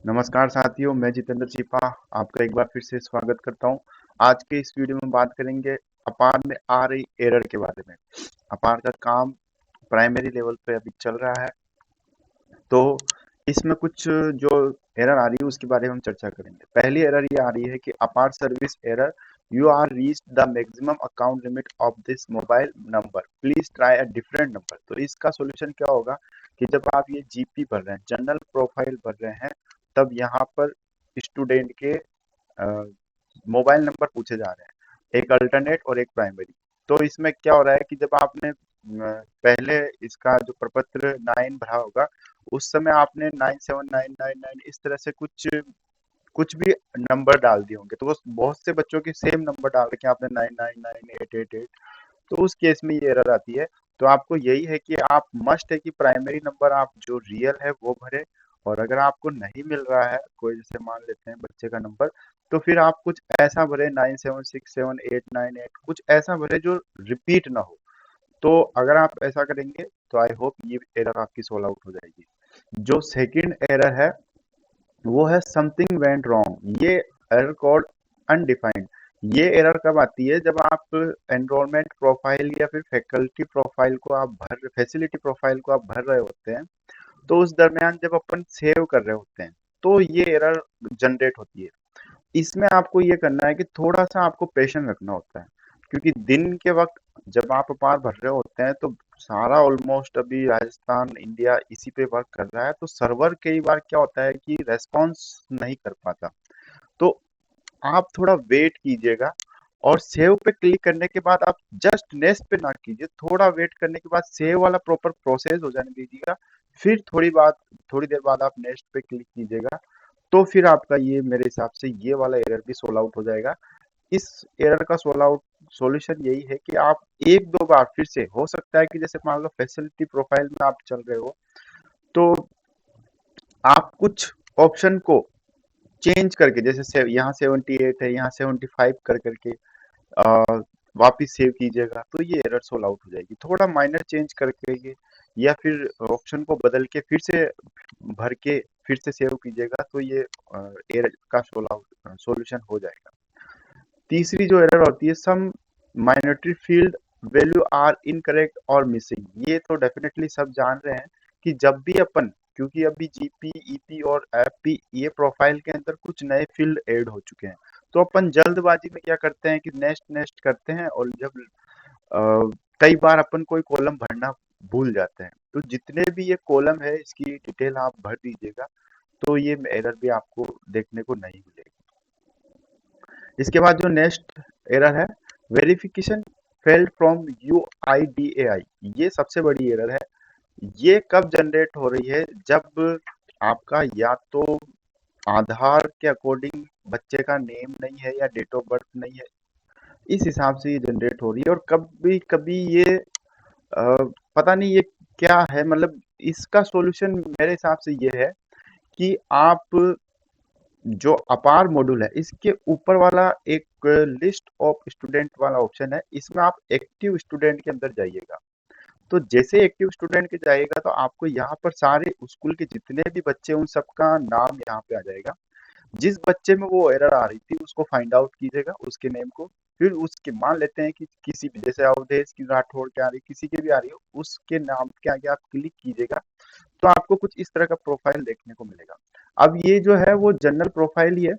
नमस्कार साथियों, मैं जितेंद्र चिपा आपका एक बार फिर से स्वागत करता हूं। आज के इस वीडियो में बात करेंगे अपार में आ रही एरर के बारे में। अपार का काम प्राइमरी लेवल पे अभी चल रहा है, तो इसमें कुछ जो एरर आ रही है उसके बारे में हम चर्चा करेंगे। पहली एरर ये आ रही है कि APAAR service error, you are reach the maximum account limit of this mobile number, please try a different number. तो इसका सोल्यूशन क्या होगा कि जब आप ये जीपी भर रहे हैं, जनरल प्रोफाइल भर रहे हैं, तब यहाँ पर स्टूडेंट के मोबाइल नंबर पूछे जा रहे हैं, एक अल्टरनेट और एक प्राइमरी। तो इसमें क्या हो रहा है कि जब आपने पहले इसका जो प्रपत्र 9 भरा होगा, उस समय आपने 97999 इस तरह से कुछ कुछ भी नंबर डाल दिए होंगे, तो वो बहुत से बच्चों के सेम नंबर डाल रखे हैं आपने 9998888। तो उस केस में ये एरर आती है। तो आपको यही है कि आप मस्ट है कि प्राइमरी नंबर आप जो रियल है वो भरे, और अगर आपको नहीं मिल रहा है कोई, जैसे मान लेते हैं बच्चे का नंबर, तो फिर आप कुछ ऐसा भरे 976788, कुछ ऐसा भरे जो रिपीट ना हो। तो अगर आप ऐसा करेंगे तो आई होप ये एरर आपकी सोल्व आउट हो जाएगी। जो सेकंड एरर है वो है समथिंग वेंट रॉन्ग। ये एरर कोड अनडिफाइंड। ये एरर कब आती है? जब आप एनरोलमेंट प्रोफाइल या फिर फैकल्टी प्रोफाइल को आप भर फैसिलिटी प्रोफाइल को आप भर रहे होते हैं, तो उस दरमियान जब अपन सेव कर रहे होते हैं, तो ये एरर जनरेट होती है। इसमें आपको ये करना है कि थोड़ा सा आपको पेशेंस रखना होता है, क्योंकि दिन के वक्त जब आप अपार भर रहे होते हैं तो सारा ऑलमोस्ट अभी राजस्थान इंडिया इसी पे वर्क कर रहा है, तो सर्वर कई बार क्या होता है कि रेस्पॉन्स नहीं कर पाता। तो आप थोड़ा वेट कीजिएगा, और सेव पे क्लिक करने के बाद आप जस्ट नेक्स्ट पे ना कीजिए, थोड़ा वेट करने के बाद सेव वाला प्रॉपर प्रोसेस हो जाने दीजिएगा। फिर थोड़ी देर बाद आप नेक्स्ट पे क्लिक कीजिएगा, तो फिर आपका ये मेरे हिसाब से ये वाला एरर भी सोल्व आउट हो जाएगा। इस एरर का सोल्व आउट सॉल्यूशन यही है कि आप एक दो बार फिर से, हो सकता है कि जैसे मान लो फैसिलिटी प्रोफाइल में आप चल रहे हो, तो आप कुछ ऑप्शन को चेंज करके, जैसे यहाँ 78 है, यहाँ 75 कर करके वापिस सेव कीजिएगा, तो ये एरर सोल्व आउट हो जाएगी। थोड़ा माइनर चेंज करके ये, या फिर ऑप्शन को बदल के फिर से भर के फिर से सेव कीजिएगा, तो ये एरर का सोल्व आउट सॉल्यूशन हो जाएगा। तीसरी जो एरर होती है, some minority field value are incorrect और मिसिंग। ये तो डेफिनेटली सब जान रहे हैं कि जब भी अपन, क्योंकि अभी जीपी ईपी और एफपी ये प्रोफाइल के अंदर कुछ नए फील्ड ऐड हो चुके हैं, तो अपन जल्दबाजी में क्या करते हैं कि नेक्स्ट नेक्स्ट करते हैं, और जब कई बार अपन कोई कॉलम भरना भूल जाते हैं। तो जितने भी ये कॉलम है इसकी डिटेल आप भर दीजिएगा, तो ये एरर भी आपको देखने को नहीं मिलेगी। इसके बाद जो नेक्स्ट एरर है, वेरिफिकेशन फेल्ड फ्रॉम यूआईडीएआई, ये सबसे बड़ी एरर है। ये कब जनरेट हो रही है? जब आपका या तो आधार के अकॉर्डिंग बच्चे का नेम नहीं है या डेट ऑफ बर्थ नहीं है, इस हिसाब से ये जनरेट हो रही है। और कभी कभी ये पता नहीं ये क्या है, मतलब इसका सॉल्यूशन मेरे हिसाब से ये है कि आप जो अपार मॉड्यूल है इसके ऊपर वाला एक लिस्ट ऑफ स्टूडेंट वाला ऑप्शन है, इसमें आप एक्टिव स्टूडेंट के अंदर जाइएगा। तो जैसे एक्टिव स्टूडेंट के जाइएगा, तो आपको यहाँ पर सारे स्कूल के जितने भी बच्चे उन सबका नाम यहाँ पे आ जाएगा। जिस बच्चे में वो एरर आ रही थी उसको फाइंड आउट कीजिएगा, उसके नेम को। फिर उसके मान लेते हैं कि किसी भी, जैसे अवधेश की राठौड़ के आ रही, किसी के भी आ रही हो, उसके नाम के आगे आप क्लिक कीजिएगा, तो आपको कुछ इस तरह का प्रोफाइल देखने को मिलेगा। अब ये जो है वो जनरल प्रोफाइल ही है।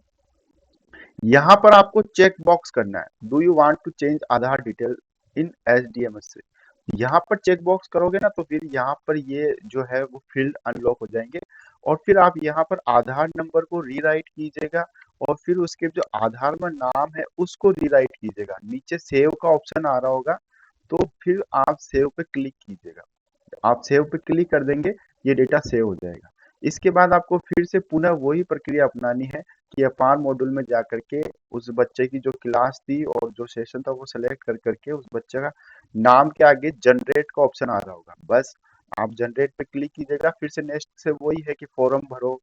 यहाँ पर आपको चेक बॉक्स करना है, do you want to change Aadhaar detail in SDMS से। यहाँ पर चेक बॉक्स करोगे ना, तो फिर यहाँ पर ये जो है वो फील्ड अनलॉक हो जाएंगे, और फिर आप यहाँ पर आधार नंबर को रीराइट कीजिएगा, और फिर उसके जो आधार में नाम है उसको रीराइट कीजिएगा। नीचे सेव का ऑप्शन आ रहा होगा, तो फिर आप सेव पे क्लिक कीजिएगा। आप सेव पे क्लिक कर देंगे, ये डेटा सेव हो जाएगा। इसके बाद आपको फिर से पुनः वही प्रक्रिया अपनानी है कि अपार मॉड्यूल में जाकर के उस बच्चे की जो क्लास थी और जो सेशन था वो सेलेक्ट कर करके उस बच्चे का नाम के आगे जनरेट का ऑप्शन आ रहा होगा, बस आप जनरेट पे क्लिक कीजिएगा। फिर से नेक्स्ट से वही है कि फॉर्म भरो,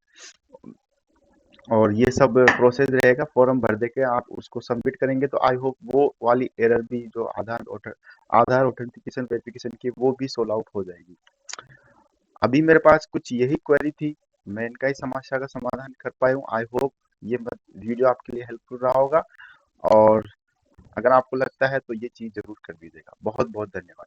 और ये सब प्रोसेस रहेगा। फॉर्म भर दे के आप उसको सबमिट करेंगे, तो आई होप वो वाली एरर भी जो आधार ऑथेंटिकेशन वेरिफिकेशन की, वो भी सोल्व आउट हो जाएगी। अभी मेरे पास कुछ यही क्वेरी थी। मैं इनका इस समस्या का समाधान कर पाया हूँ। आई होप ये वीडियो आपके लिए हेल्पफुल रहा होगा, और अगर आपको लगता है तो ये चीज़ ज़रूर कर दीजिएगा। बहुत-बहुत धन्यवाद।